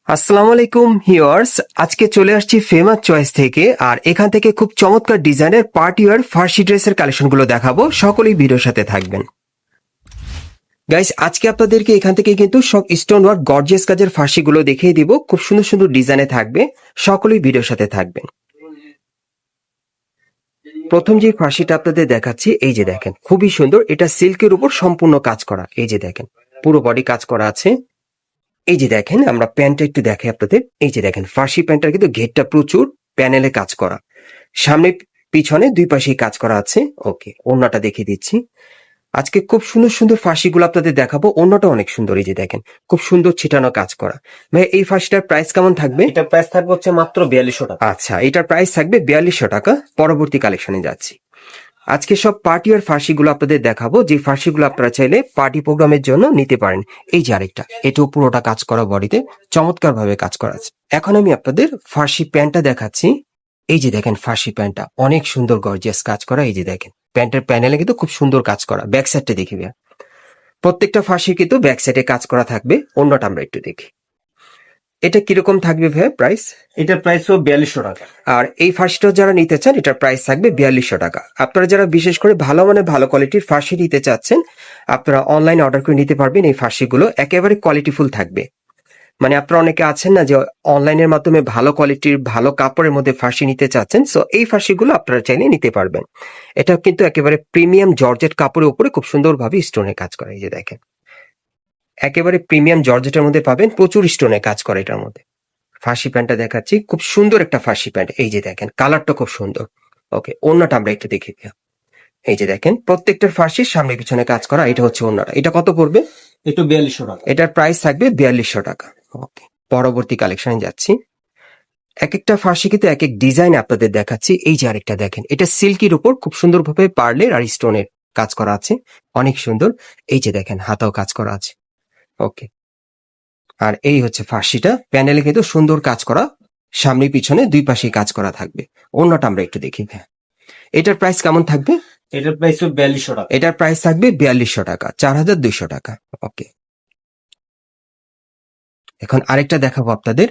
আসসালামু আলাইকুম ভিউয়ার্স, আজকে চলে আসছি ফেমাস চয়েস থেকে। আর এখান থেকে খুব চমৎকার ডিজাইনের পার্টি ওয়্যার ফার্সি ড্রেসের কালেকশনগুলো দেখাবো। সকলেই ভিডিওর সাথে থাকবেন। গাইস, আজকে আপনাদেরকে এখান থেকে কিন্তু সব স্টোন ওয়ার্ক গর্জিয়াস কাজের ফার্সিগুলো দেখিয়ে দিব। খুব সুন্দর সুন্দর ডিজাইনে থাকবে, সকলেই ভিডিওর সাথে থাকবেন। প্রথম যে ফার্সিটা আপনাদের দেখাচ্ছি, এই যে দেখেন, খুবই সুন্দর। এটা সিল্কের উপর সম্পূর্ণ কাজ করা। এই যে দেখেন, পুরো বডি কাজ করা আছে। এই যে দেখেন, আমরা প্যান্টটা একটু দেখাই আপনাদের। এই যে দেখেন, ফার্সি প্যান্টটার কিন্তু ঘেরটা প্রচুর প্যানেলে কাজ করা, সামনে পিছনে দুই পাশেই কাজ করা আছে। ওকে, ওড়নাটা দেখিয়ে দিচ্ছি। আজকে খুব সুন্দর সুন্দর ফার্সিগুলো আপনাদের দেখাবো। ওড়নাটা অনেক সুন্দর, এই যে দেখেন, খুব সুন্দর ছিটানো কাজ করা। ভাই, এই ফার্সিটার প্রাইস কেমন থাকবে? এটা প্রাইস থাকবে হচ্ছে মাত্র 4200 টাকা। আচ্ছা, এটার প্রাইস থাকবে 4200 টাকা। পরবর্তী কালেকশনে যাচ্ছি। আজকে সব পার্টি আর ফার্সিগুলো আপনাদের দেখাবো, যে ফার্সিগুলো আপনারা চাইলে পার্টি প্রোগ্রামের জন্য নিতে পারেন। এই যে আরেকটা, এটাও পুরোটা কাজ করা, বডিতে চমৎকার ভাবে কাজ করা আছে। এখন আমি আপনাদের ফার্সি প্যান্টটা দেখাচ্ছি। এই যে দেখেন, ফার্সি প্যান্টটা অনেক সুন্দর গর্জিয়াস কাজ করা। এই যে দেখেন, প্যান্টের প্যানেলে কিন্তু খুব সুন্দর কাজ করা। ব্যাক সাইডটা দেখিবে, প্রত্যেকটা ফার্সি কিন্তু ব্যাক সাইডে কাজ করা থাকবে। অন্যটা আমরা একটু দেখি, এটা কিরকম থাকবে ভাই প্রাইস? এটার প্রাইস হবে 4200 টাকা। আর এই ফার্সিটা যারা নিতে চান, এটার প্রাইস থাকবে 4200 টাকা। আপনারা যারা বিশেষ করে ভালো মানে ভালো কোয়ালিটির ফার্সি নিতে চাচ্ছেন, আপনারা অনলাইনে অর্ডার করে নিতে পারবেন। এই ফার্সিগুলো একেবারে কোয়ালিটিফুল থাকবে। মানে আপনারা অনেকে আছেন না, যে অনলাইনের মাধ্যমে ভালো কোয়ালিটির ভালো কাপড়ের মধ্যে ফার্সি নিতে চাচ্ছেন, সো এই ফার্সিগুলো আপনারা চাইলে নিতে পারবেন। এটা কিন্তু একেবারে প্রিমিয়াম জর্জেট কাপড়ের উপরে খুব সুন্দরভাবে স্টোনের কাজ করা। এই যে দেখেন, একেবারে প্রিমিয়াম জর্জেটের মধ্যে পাবেন, প্রচুর স্টোনে কাজ করে এটার মধ্যে। ফার্সি প্যান্টটা দেখাচ্ছি, খুব সুন্দর একটা ফার্সি প্যান্ট। এই যে দেখেন, কালারটা খুব সুন্দর। ওকে, ওড়নাটা আমরা একটু দেখি। এই যে দেখেন, প্রত্যেকটার ফার্সির সামনে পিছনে কাজ করা। এটা হচ্ছে ওড়নাটা। এটা কত পড়বে? এটা 4200 টাকা। এটার প্রাইস থাকবে 4200 টাকা। ওকে, পরবর্তী কালেকশনে যাচ্ছি। এক একটা ফার্সি কিন্তু এক এক ডিজাইন আপনাদের দেখাচ্ছি। এই যে আরেকটা দেখেন, এটা সিল্কির উপর খুব সুন্দরভাবে পার্লের আর স্টোনের কাজ করা আছে, অনেক সুন্দর। এই যে দেখেন, হাতাও কাজ করা আছে। ওকে, আর এই হচ্ছে ফার্সিটা, প্যানেলে কিন্তু সুন্দর কাজ করা, সামনে পিছনে দুই পাশেই কাজ করা থাকবে। অন্যটা আমরা একটু দেখি। এটার প্রাইস কেমন থাকবে? এটার প্রাইস হবে 4200 টাকা। এটার প্রাইস থাকবে 4200 টাকা, 4200 টাকা। ওকে, এখন আরেকটা দেখাবো আপনাদের।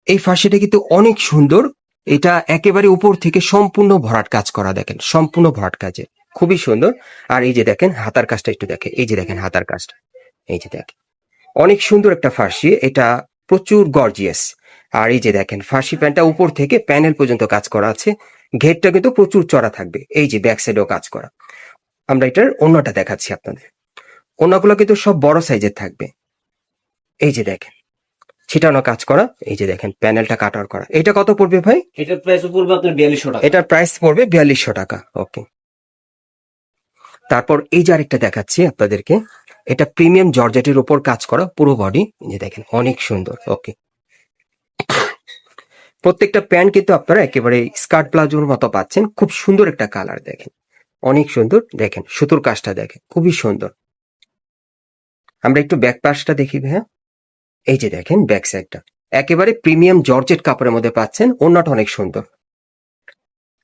এই ফার্সিটা কিন্তু অনেক সুন্দর। এটা একেবারে উপর থেকে সম্পূর্ণ ভরাট কাজ করা, দেখেন, সম্পূর্ণ ভরাট কাজে, খুবই সুন্দর। আর এই যে দেখেন, হাতার কাজটা একটু দেখে। এই যে দেখেন, হাতার কাজটা, এই যে দেখেন, অনেক সুন্দর একটা ফার্সি। এটা প্রচুর গর্জিয়াস। আর এই যে দেখেন, ফার্সি প্যান্টটা উপর থেকে প্যানেল পর্যন্ত কাজ করা আছে। ঘেরটা কিন্তু প্রচুর চড়া থাকবে। এই যে ব্যাক সাইডেও কাজ করা। আমরা এটার অন্যটা দেখাচ্ছি আপনাদের। অন্যগুলো কিন্তু সব বড় সাইজের থাকবে। এই যে দেখেন, ছিটানো কাজ করা। এই যে দেখেন, প্যানেলটা কাটার করা। এটা কত পড়বে ভাই? এটার প্রাইস পড়বে আপনার 4200 টাকা। এটার প্রাইস পড়বে 4200 টাকা। ওকে, তারপর এই যে আরেকটা দেখাচ্ছি আপনাদেরকে। এটা প্রিমিয়াম জর্জেটের উপর কাজ করা, পুরো বডি। এই যে দেখেন, অনেক সুন্দর। ওকে, প্রত্যেকটা প্যান্ট কিন্তু আপনারা একেবারে স্কার্ট প্লাজোর মতো পাচ্ছেন। খুব সুন্দর একটা কালার, দেখেন, অনেক সুন্দর। দেখেন, সুতোর কাজটা দেখেন, খুবই সুন্দর। আমরা একটু ব্যাক পাশটা দেখি ভাইয়া। এই যে দেখেন, ব্যাক সাইডটা একেবারে প্রিমিয়াম জর্জেট কাপড়ের মধ্যে পাচ্ছেন। ওড়নাটা অনেক সুন্দর।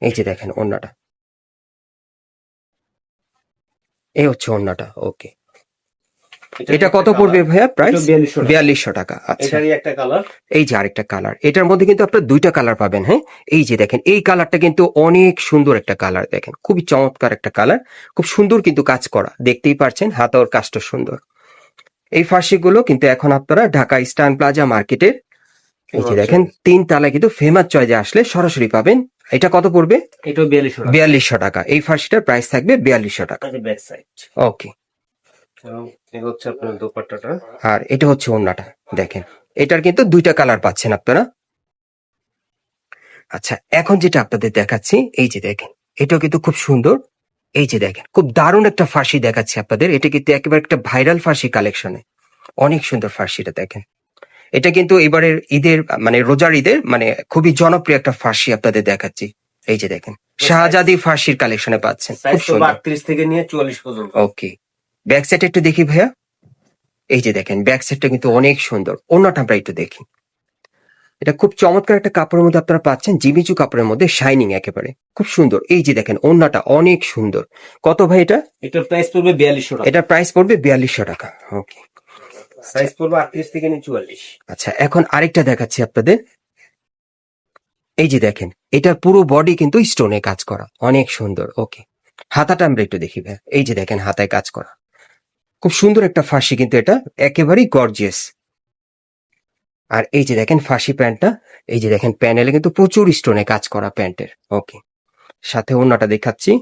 এই যে দেখেন, ওড়নাটা, এই হচ্ছে ওড়নাটা। ওকে, এটা কত পড়বে ভাইয়া প্রাইস? 4200 টাকা। আচ্ছা, এটারই একটা কালার। এই যে আরেকটা কালার। এটার মধ্যে কিন্তু আপনার দুইটা কালার পাবেন। হ্যাঁ, এই যে দেখেন, এই কালারটা কিন্তু অনেক সুন্দর একটা কালার। দেখেন, খুবই চমৎকার একটা কালার, খুব সুন্দর কিন্তু কাজ করা, দেখতেই পারছেন। হাতার কাজটা সুন্দর। এই ফার্সিগুলো কিন্তু এখন আপনারা ঢাকা ইস্টার্ন প্লাজা মার্কেটের, এই যে দেখেন, 3 তলায় কিন্তু ফেমাস চয়েজে আসলে সরাসরি পাবেন। এটা কত পড়বে? এটা 4200 টাকা। 4200 টাকা। এই ফার্সিটার প্রাইস থাকবে 4200 টাকা। এটা ব্যাক সাইড। ওকে, এবং এই হচ্ছে আপনার দোপাট্টাটা। আর এটা হচ্ছে ওড়নাটা। দেখেন, এটার কিন্তু দুইটা কালার পাচ্ছেন আপনারা। আচ্ছা, এখন যেটা আপনাদের দেখাচ্ছি, এই যে দেখেন, এটাও কিন্তু খুব সুন্দর। এই যে দেখেন, খুব দারুণ একটা ফার্সি দেখাচ্ছি আপনাদের। এটা কিন্তু একেবারে একটা ভাইরাল ফার্সি কালেকশনে, অনেক সুন্দর ফার্সিটা দেখেন। এটা কিন্তু এবারের ঈদের মানে রোজার ঈদের মানে খুবই জনপ্রিয় একটা ফার্সি আপনাদের দেখাচ্ছি। এই যে দেখেন, শাহজাদি ফার্সির কালেকশনে পাচ্ছেন, খুব সাইজ তো সুন্দর। 38 থেকে নিয়ে 44 পর্যন্ত। ওকে, ব্যাক সাইড একটু দেখি ভাইয়া। এই যে দেখেন, ব্যাক সাইডটা কিন্তু অনেক সুন্দর। অন্যটা আমরা একটু দেখি। এটা খুব চমৎকার একটা কাপড়ের মধ্যে আপনারা পাচ্ছেন, জিমিচু কাপড়ের মধ্যে শাইনিং, একেবারে খুব সুন্দর। এই যে দেখেন, ওড়নাটা অনেক সুন্দর। কত ভাই এটা? এটার প্রাইস পড়বে 4200 টাকা। এটার প্রাইস পড়বে 4200 টাকা। ওকে, সাইজ পড়বে 38 থেকে 44। আচ্ছা, এখন আরেকটা দেখাচ্ছি আপনাদের। এই যে দেখেন, এটার পুরো বডি কিন্তু স্টোনে কাজ করা, অনেক সুন্দর। ওকে, হাতাটা আমরা একটু দেখি ভাই। এই যে দেখেন, হাতায় কাজ করা, খুব সুন্দর একটা ফাঁসি, কিন্তু এটা একেবারেই গর্জিয়াস। আর এই যে দেখেন ফাঁসি প্যান্টটা, এই যে দেখেন প্যানেলে কিন্তু প্রচুর স্টোনে কাজ করা প্যান্টের। ওকে, সাথে ওড়নাটা দেখাচ্ছি।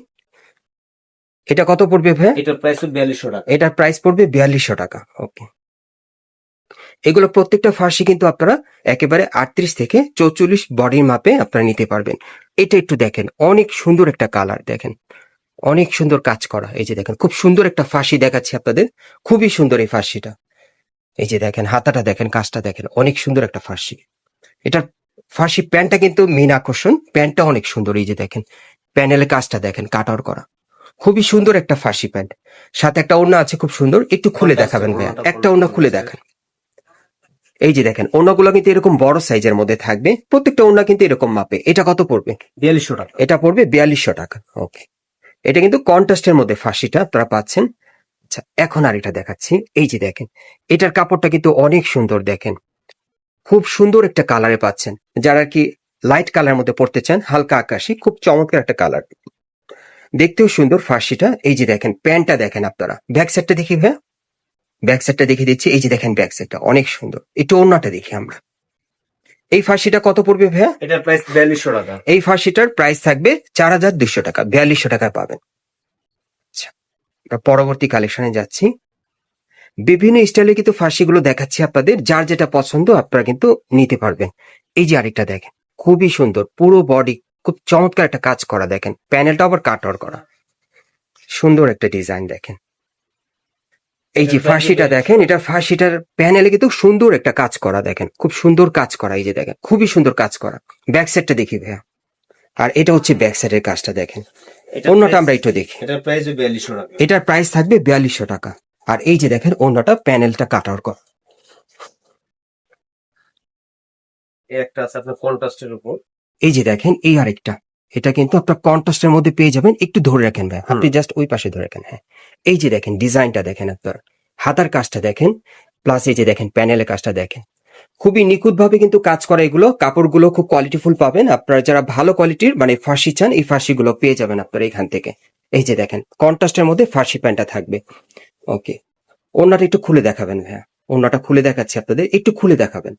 এটা কত পড়বে ভাই? এটার প্রাইস 4200 টাকা। এটার প্রাইস পড়বে 4200 টাকা। ওকে, এগুলো প্রত্যেকটা ফার্সি কিন্তু আপনারা একেবারে 38 থেকে 44 বডির মাপে আপনারা নিতে পারবেন। এটা একটু দেখেন, অনেক সুন্দর একটা কালার, দেখেন অনেক সুন্দর কাজ করা। এই যে দেখেন, খুব সুন্দর একটা ফাঁসি দেখাচ্ছি আপনাদের, খুবই সুন্দর এই ফাঁসিটা। এই যে দেখেন, হাতাটা দেখেন, কাজটা দেখেন, অনেক সুন্দর একটা ফাঁসি। এটার ফাঁসি প্যান্টটা কিন্তু মেন আকর্ষণ, প্যান্টটা অনেক সুন্দর। এই যে দেখেন, প্যানেলে কাজটা দেখেন, কাটার করা, খুবই সুন্দর একটা ফাঁসি প্যান্ট। সাথে একটা ওড়না আছে খুব সুন্দর, একটু খুলে দেখাবেন ভাইয়া, একটা ওড়না খুলে দেখান। এই যে দেখেন, ওড়নাগুলো কিন্তু এরকম বড় সাইজের মধ্যে থাকবে, প্রত্যেকটা ওড়না কিন্তু এরকম মাপে। এটা কত পড়বে? 4200 টাকা। এটা পড়বে 4200 টাকা। ওকে, এটা কিন্তু কন্ট্রাস্টের মধ্যে ফাঁসিটা আপনারা পাচ্ছেন। আচ্ছা, এখন আর এটা দেখাচ্ছি। এই যে দেখেন, এটার কাপড়টা কিন্তু অনেক সুন্দর, দেখেন খুব সুন্দর একটা কালারে পাচ্ছেন। যারা কি লাইট কালার মধ্যে পড়তে চান, হালকা আকাশি, খুব চমৎকার একটা কালার, দেখতেও সুন্দর ফার্সিটা। এই যে দেখেন, প্যান্টটা দেখেন আপনারা, ব্যাক সাইডটা দেখি ভাইয়া, ব্যাক সাইডটা দেখে দিচ্ছি। এই যে দেখেন, ব্যাক সাইডটা অনেক সুন্দর। একটু ওড়নাটা দেখি আমরা। এই ফার্সিটা কত পড়বে ভাইয়া? এটার প্রাইস 4200 টাকা। এই ফার্সিটার প্রাইস থাকবে 4200 টাকা, 4200 টাকায় পাবেন। আচ্ছা, আমরা পরবর্তী কালেকশনে যাচ্ছি। বিভিন্ন স্টাইলে কিন্তু ফার্সিগুলো দেখাচ্ছি আপনাদের, যার যেটা পছন্দ আপনারা কিন্তু নিতে পারবেন। এই যে আরেকটা দেখেন, খুবই সুন্দর, পুরো বডি খুব চমৎকার একটা কাজ করা, দেখেন প্যানেলটা আবার কাটওয়ার করা, সুন্দর একটা ডিজাইন দেখেন। এই যে ফার্সিটা দেখেন, এটা ফার্সিটার প্যানেলে কিন্তু সুন্দর একটা কাজ করা, দেখেন খুব সুন্দর কাজ করা। এই যে দেখেন, খুবই সুন্দর কাজ করা। ব্যাক সাইডটা দেখি ভাইয়া, আর এটা হচ্ছে ব্যাক সাইডের কাজটা দেখেন। অন্যটা আমরা একটু দেখি। এটার প্রাইস 4200 টাকা। এটার প্রাইস থাকবে 4200 টাকা। আর এই যে দেখেন, অন্যটা প্যানেলটা কাটার করা। এই একটা আছে আপনার কন্ট্রাস্টের উপর। এই যে দেখেন, এই আরেকটা, এটা কিন্তু আপনার কন্ট্রাস্টের মধ্যে পেয়ে যাবেন। একটু ধরে রাখেন ভাই, আপনি জাস্ট ওই পাশে ধরে রাখেন। হ্যাঁ, এই যে দেখেন ডিজাইনটা দেখেন, আপনার হাতার কাজটা দেখেন, প্লাস এই যে দেখেন প্যানেলের কাজটা দেখেন, খুবই নিখুঁত ভাবে কিন্তু কাজ করা। এগুলো কাপড়গুলো খুব কোয়ালিটিফুল পাবেন আপনারা, যারা ভালো কোয়ালিটির মানে ফার্সি চান, এই ফার্সিগুলো পেয়ে যাবেন আপনারা এখান থেকে। এই যে দেখেন, কন্ট্রাস্টের মধ্যে ফার্সি প্যান্টটা থাকবে। ওকে, ওড়নাটা একটু খুলে দেখাবেন ভাইয়া, ওড়নাটা খুলে দেখাচ্ছি আপনাদের, একটু খুলে দেখাবেন।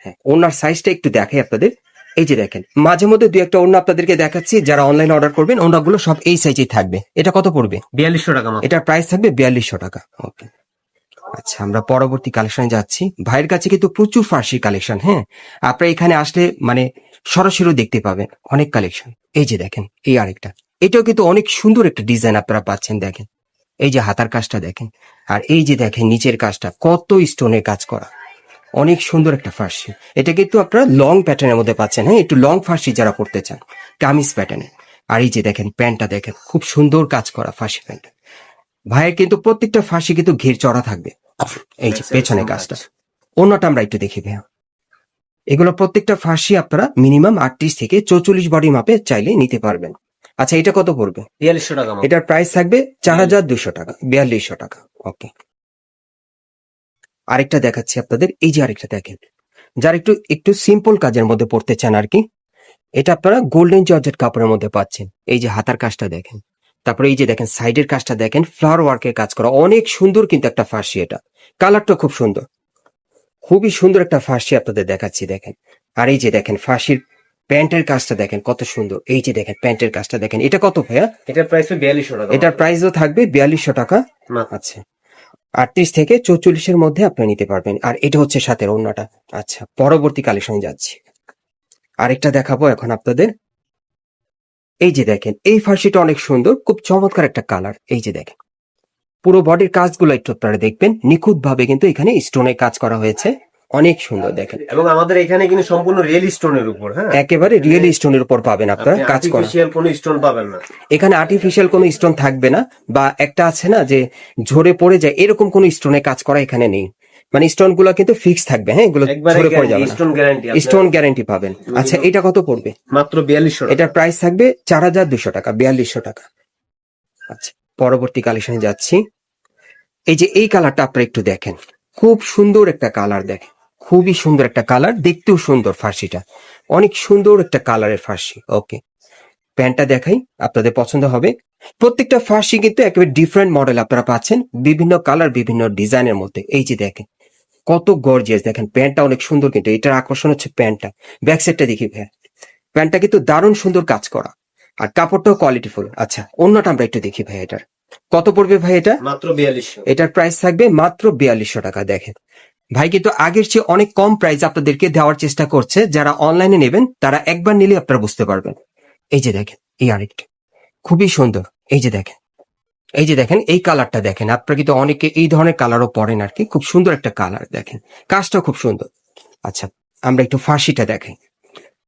হ্যাঁ, ওড়নার সাইজটা একটু দেখাই আপনাদের। এই যে দেখেন, মাঝে মধ্যে দুই একটা ওড়না আপনাদেরকে দেখাচ্ছি, যারা অনলাইনে অর্ডার করবেন ওড়নাগুলো সব এই সাইজেই থাকবে। এটা কত পড়বে? 4200 টাকা মাত্র। এটার প্রাইস থাকবে 4200 টাকা। ওকে, আচ্ছা, আমরা পরবর্তী কালেকশনে যাচ্ছি। ভাইয়ের কাছে কিন্তু প্রচুর ফার্সি কালেকশন। হ্যাঁ, আপনারা এখানে আসলে মানে সরাসরি দেখতে পাবেন অনেক কালেকশন। এই যে দেখেন, এই আরেকটা, এটাও কিন্তু অনেক সুন্দর একটা ডিজাইন আপনারা পাচ্ছেন, দেখেন এই যে হাতার কাজটা দেখেন, আর এই যে দেখেন নিচের কাজটা, কত স্টোনের কাজ করা, অনেক সুন্দর একটা ফার্সি। এটা কিন্তু আপনারা লং প্যাটার্নের মধ্যে পাচ্ছেন। হ্যাঁ, একটু লং ফার্সি যারা পড়তে চান, কামিজ প্যাটার্নে। আর এই যে দেখেন প্যান্টটা দেখেন, খুব সুন্দর কাজ করা ফার্সি প্যান্ট। ভাইয়ের কিন্তু প্রত্যেকটা ফার্সি কিন্তু ঘের চড়া থাকবে। এই যে পেছনে কাজটা, অন্যটা আমরা একটু দেখি ভাইয়া। এগুলো প্রত্যেকটা ফার্সি আপনারা মিনিমাম 38 থেকে 44 বডি মাপে চাইলে নিতে পারবেন। আচ্ছা, এটা কত পড়বে? 4200 টাকা মাত্র। এটার প্রাইস থাকবে 4200 টাকা, 4200 টাকা। ওকে, আরেকটা দেখাচ্ছি আপনাদের। এই যে আরেকটা দেখেন, যারা একটু একটু সিম্পল কাজের মধ্যে পড়তে চান আর কি, এটা আপনারা গোল্ডেন জর্জেট কাপড়ের মধ্যে পাচ্ছেন। এই যে হাতার কাজটা দেখেন, তারপরে এই যে দেখেন সাইডের কাজটা দেখেন, ফ্লাওয়ার ওয়ার্কের কাজ করা, অনেক সুন্দর কিন্তু একটা ফার্সি। এটা কালারটা খুব সুন্দর, খুবই সুন্দর একটা ফার্সি আপনাদের দেখাচ্ছি, দেখেন। আর এই যে দেখেন ফার্সির প্যান্টের কাজটা দেখেন কত সুন্দর। এই যে দেখেন প্যান্টের কাজটা দেখেন। এটা কত ভাইয়া? এটার প্রাইস 4200 টাকা। এটার প্রাইসও থাকবে 4200 টাকা। আচ্ছা, 38 থেকে 44 মধ্যে আপনি নিতে পারবেন। আর এটা হচ্ছে সাথে ওড়নাটা। আচ্ছা, পরবর্তী কালেকশনে যাচ্ছি। আরেকটা দেখাবো এখন আপনাদের। এই যে দেখেন, এই ফার্সিটা অনেক সুন্দর, খুব চমৎকার একটা কালার। এই যে দেখেন, পুরো বডির কাজগুলো একটু আপনারা দেখবেন, নিখুঁত ভাবে কিন্তু এখানে স্টোনে কাজ করা হয়েছে, অনেক সুন্দর দেখেন। এবং আমাদের এখানে কিন্তু সম্পূর্ণ রিয়েল স্টোনের উপর। হ্যাঁ, একেবারে রিয়েল স্টোনের উপর পাবেন আপনারা কাজ করা। আর্টিফিশিয়াল কোনো স্টোন পাবেন না এখানে, আর্টিফিশিয়াল কোনো স্টোন থাকবে না, বা একটা আছে না যে ঝরে পড়ে যায়, এরকম কোনো স্টোনে কাজ করা এখানে নেই। মানে স্টোন গুলো কিন্তু ফিক্স থাকবে। হ্যাঁ, এগুলো ঝরে পড়ে যাবে না, স্টোন গ্যারান্টি। স্টোন গ্যারান্টি পাবেন। আচ্ছা, এটা কত পড়বে? মাত্র 4200 টাকা। এটার প্রাইস থাকবে 4200 টাকা, 4200 টাকা। আচ্ছা, পরবর্তী কালেকশনে যাচ্ছি। এই যে এই কালারটা আপনারা একটু দেখেন, খুব সুন্দর একটা কালার দেখেন, খুবই সুন্দর একটা কালার, দেখতেও সুন্দর ফার্সিটা, অনেক সুন্দর একটা কালারের ফার্সি। ওকে, প্যান্টটা দেখাই, আপনাদের পছন্দ হবে। প্রত্যেকটা ফার্সি কিন্তু একেবারে ডিফারেন্ট মডেল আপনারা পাচ্ছেন, বিভিন্ন কালার বিভিন্ন ডিজাইনের মধ্যে। এই যে দেখেন কত গর্জিয়াস, দেখেন প্যান্টটা অনেক সুন্দর, কিন্তু এটার আকর্ষণ হচ্ছে প্যান্টটা। ব্যাক সাইডটা দেখি ভাইয়া, প্যান্টটা কিন্তু দারুণ সুন্দর কাজ করা, আর কাপড়টাও কোয়ালিটিফুল। আচ্ছা, অন্যটা আমরা একটু দেখি ভাই, এটার কত পড়বে ভাই? এটা মাত্র 4200। এটার প্রাইস থাকবে মাত্র 4200 টাকা। দেখেন ভাই কিন্তু আগের চেয়ে অনেক কম প্রাইস আপনাদেরকে দেওয়ার চেষ্টা করছে। যারা অনলাইনে নেবেন তারা একবার নিলে আপনারা বুঝতে পারবেন। এই যে দেখেন, এই আরেকটা খুবই সুন্দর। এই যে দেখেন, এই যে দেখেন এই কালারটা দেখেন, আপনারা কিন্তু অনেকে এই ধরনের কালারও পরেন আর কি, খুব সুন্দর একটা কালার, দেখেন কাজটা খুব সুন্দর। আচ্ছা, আমরা একটু ফার্সিটা দেখাই।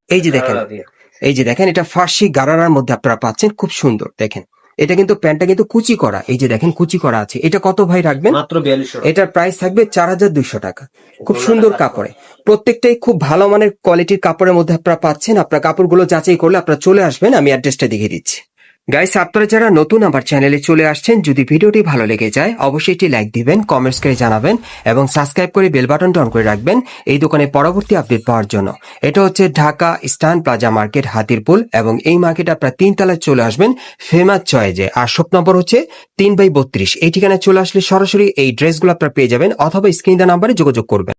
এই যে দেখেন, গারারা দিয়ে। এই যে দেখেন, এটা ফার্সি গারারার মধ্যে আপনারা পাচ্ছেন, খুব সুন্দর। দেখেন এটা কিন্তু প্যান্টটা কিন্তু কুচি করা, এই যে দেখেন কুচি করা আছে। এটা কত ভাই রাখবেন? মাত্র 4200 টাকা। এটার প্রাইস থাকবে 4200 টাকা। খুব সুন্দর কাপড়ে, প্রত্যেকটাই খুব ভালো মানের কোয়ালিটির কাপড়ের মধ্যে আপনারা পাচ্ছেন। আপনার কাপড়গুলো যাচাই করলে আপনারা চলে আসবেন, আমি অ্যাড্রেসটা দেখিয়ে দিচ্ছি। গাইস, আপনারা যারা নতুন আমার চ্যানেলে চলে আসছেন, যদি ভিডিওটি ভালো লেগে যায় অবশ্যই একটি লাইক দিবেন, কমেন্টস করে জানাবেন এবং সাবস্ক্রাইব করে বেল বাটনটা অন করে রাখবেন এই দোকানে পরবর্তী আপডেট পাওয়ার জন্য। এটা হচ্ছে Dhaka eastern plaza market, Hatirpool, এবং এই মার্কেট আপনারা 3 তলায় চলে আসবেন ফেমাস চয়েজে। আর শপ নম্বর হচ্ছে 3/32। এই ঠিকানায় চলে আসলে সরাসরি এই ড্রেসগুলো আপনারা পেয়ে যাবেন, অথবা স্ক্রিন দেওয়া নাম্বারে যোগাযোগ করবেন।